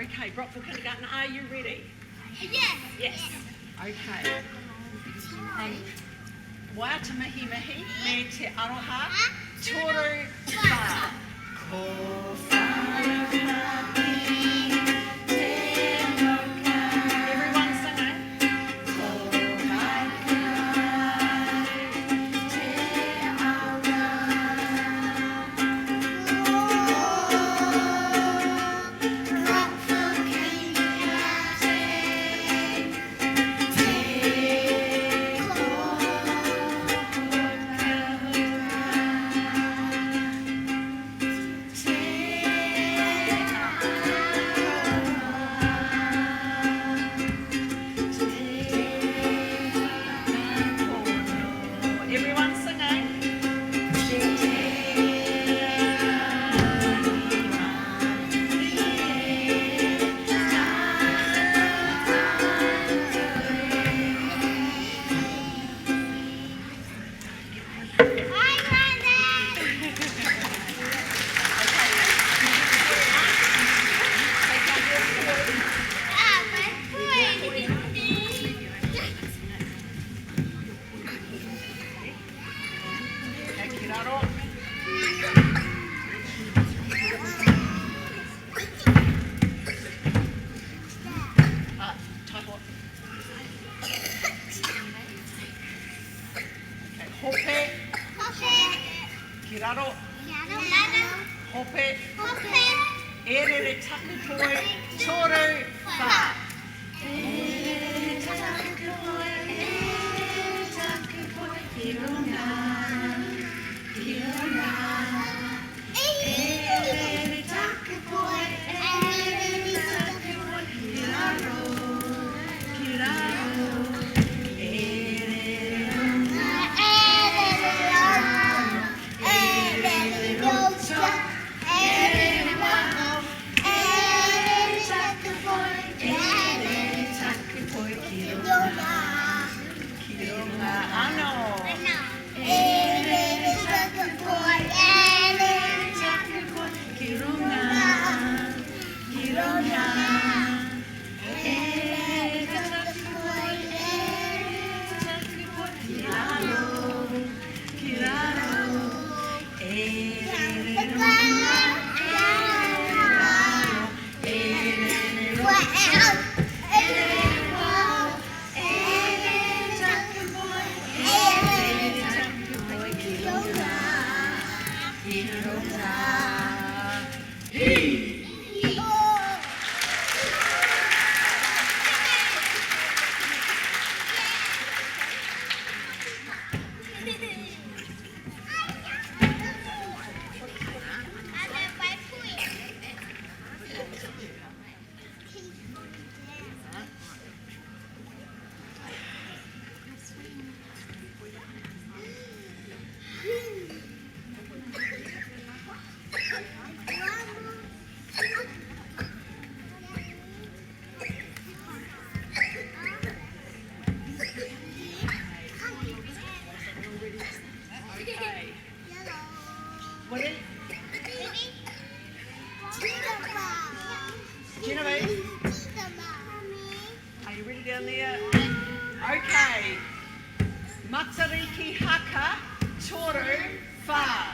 Okay, Brockville Kindergarten, are you ready? Yes. Yes. Okay. Waiata mihi mihi, me te aroha, toru wha. Ko whakapī te moka. Everyone sing it. Ko whakai te aroha. Brockville Kindergarten, te Everyone singing. Hope, kiraro, hope, erere takupoi, toru wha. Erere takupoi, hirona, hirona. Erere takupoi, kiraro, kiraro. Ready? Genevieve? Are you ready down there? Okay. Matariki haka, toru wha.